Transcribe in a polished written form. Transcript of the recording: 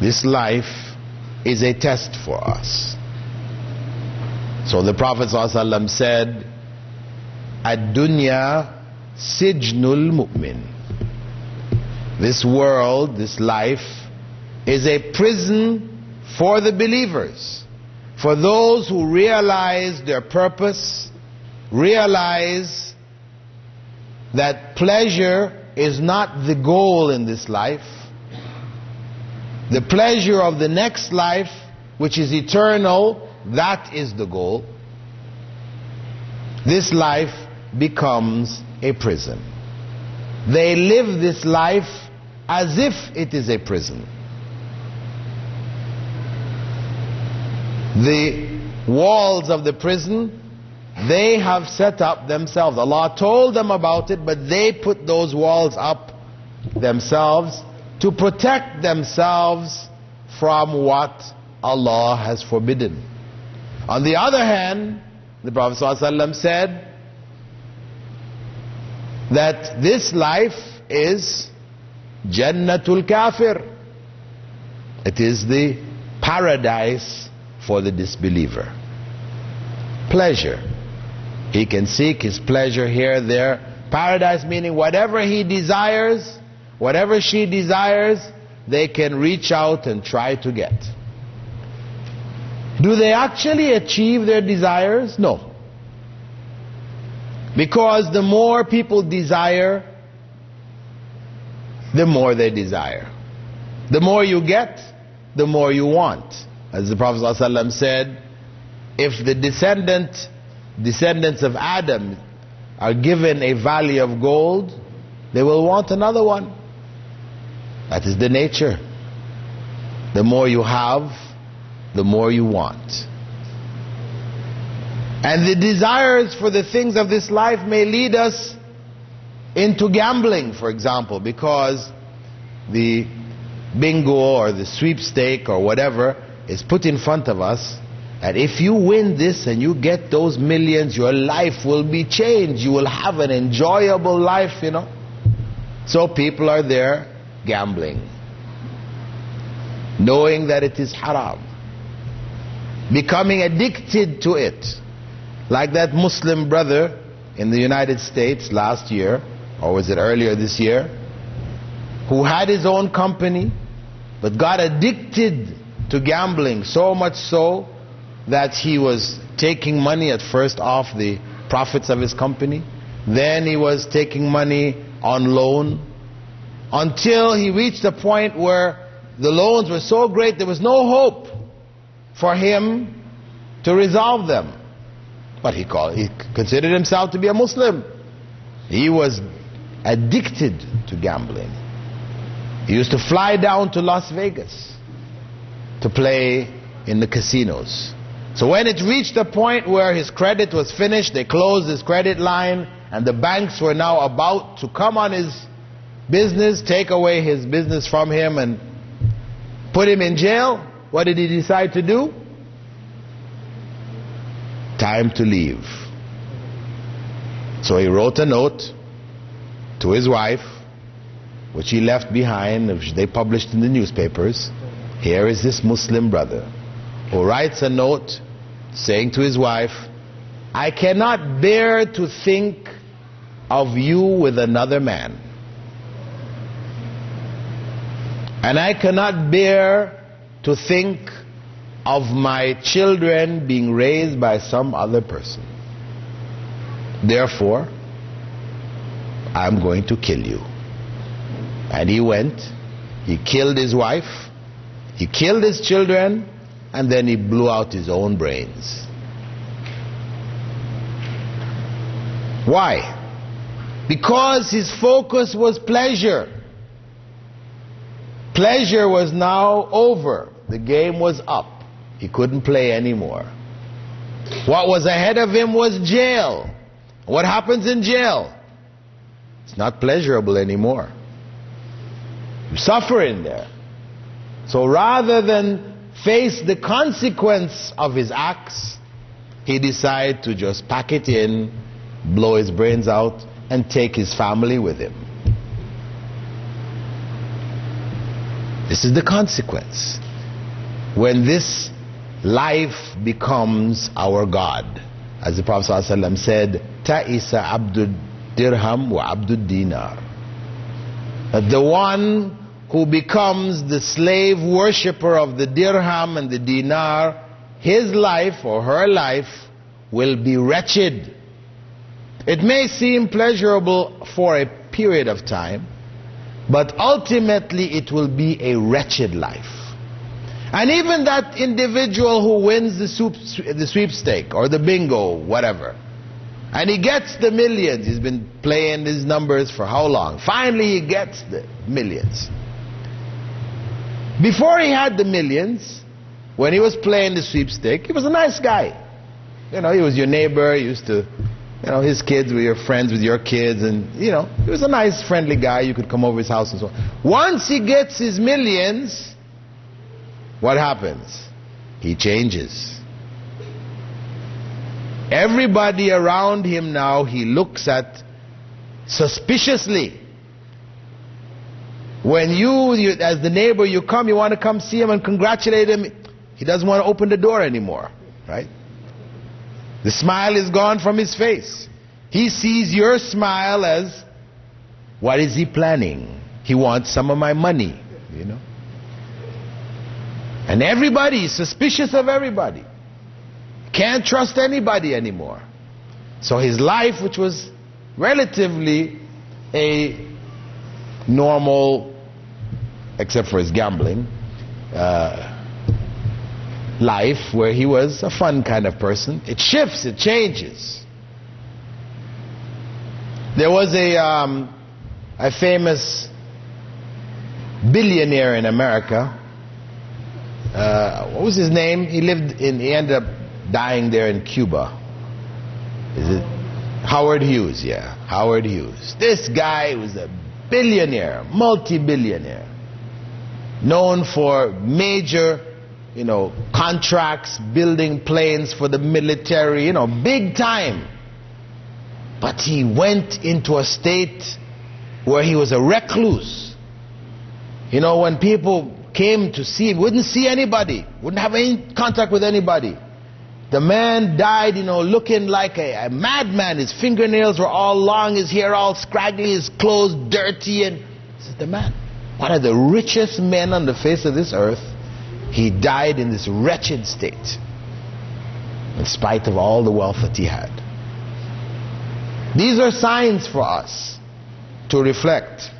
This life is a test for us. So the Prophet ﷺ said, Ad-dunya sijnul mu'min. This world, this life, is a prison for the believers, for those who realize their purpose, realize that pleasure is not the goal in this life. The pleasure of the next life, which is eternal, that is the goal. This life becomes a prison. They live this life as if it is a prison. The walls of the prison, they have set up themselves. Allah told them about it, but they put those walls up themselves to protect themselves from what Allah has forbidden. On the other hand, the Prophet ﷺ said that this life is Jannatul Kafir. It is the paradise for the disbeliever. Pleasure. He can seek his pleasure here, there. Paradise meaning whatever he desires, whatever she desires, they can reach out and try to get. Do they actually achieve their desires? No. Because the more people desire, the more they desire. The more you get, the more you want. As the Prophet ﷺ said, if the descendants of Adam are given a valley of gold, they will want another one. That is the nature. The more you have, the more you want. And the desires for the things of this life may lead us into gambling, for example, because the bingo or the sweepstake or whatever is put in front of us, and if you win this and you get those millions, your life will be changed. You will have an enjoyable life, you know. So people are there gambling, knowing that it is haram, becoming addicted to it. Like that Muslim brother in the United States last year, or was it earlier this year, who had his own company but got addicted to gambling, so much so that he was taking money at first off the profits of his company, then he was taking money on loan, until he reached a point where the loans were so great there was no hope for him to resolve them. But he considered himself to be a Muslim. He was addicted to gambling. He used to fly down to Las Vegas to play in the casinos. So when it reached a point where his credit was finished, they closed his credit line, and the banks were now about to come on his business, take away his business from him and put him in jail. What did he decide to do? Time to leave. So he wrote a note to his wife, which he left behind, which they published in the newspapers. Here is this Muslim brother who writes a note saying to his wife, I cannot bear to think of you with another man. And I cannot bear to think of my children being raised by some other person. Therefore, I'm going to kill you. And he went, he killed his wife, he killed his children, and then he blew out his own brains. Why? Because his focus was pleasure. Pleasure was now over. The game was up. He couldn't play anymore. What was ahead of him was jail. What happens in jail? It's not pleasurable anymore. You suffer in there. So rather than face the consequence of his acts, he decided to just pack it in, blow his brains out, and take his family with him. This is the consequence. When this life becomes our God. As the Prophet ﷺ said, Ta'isa abdul dirham wa abdul dinar. That the one who becomes the slave worshipper of the dirham and the dinar, his life or her life will be wretched. It may seem pleasurable for a period of time, but ultimately it will be a wretched life. And even that individual who wins the sweepstake or the bingo, whatever, and he gets the millions, he's been playing his numbers for how long? Finally he gets the millions. Before he had the millions, when he was playing the sweepstake, he was a nice guy. You know, he was your neighbor, he used to, you know, his kids were your friends with your kids, and, you know, he was a nice, friendly guy. You could come over his house and so on. Once he gets his millions, what happens? He changes. Everybody around him now he looks at suspiciously. When you as the neighbor, you want to come see him and congratulate him, he doesn't want to open the door anymore, right? The smile is gone from his face. He sees your smile as, what is he planning? He wants some of my money, you know. And everybody is suspicious of everybody. Can't trust anybody anymore. So his life, which was relatively a normal, except for his gambling, life where he was a fun kind of person, it shifts, it changes. There was a famous billionaire in America. What was his name? He ended up dying there in Cuba. Is it Howard Hughes? Yeah, Howard Hughes. This guy was a billionaire, multi-billionaire, known for major, you know, contracts, building planes for the military, you know, big time. But he went into a state where he was a recluse. You know, when people came to see him, wouldn't see anybody, wouldn't have any contact with anybody. The man died, you know, looking like a madman. His fingernails were all long, his hair all scraggly, his clothes dirty. And this is the man, one of the richest men on the face of this earth. He died in this wretched state, in spite of all the wealth that he had. These are signs for us to reflect.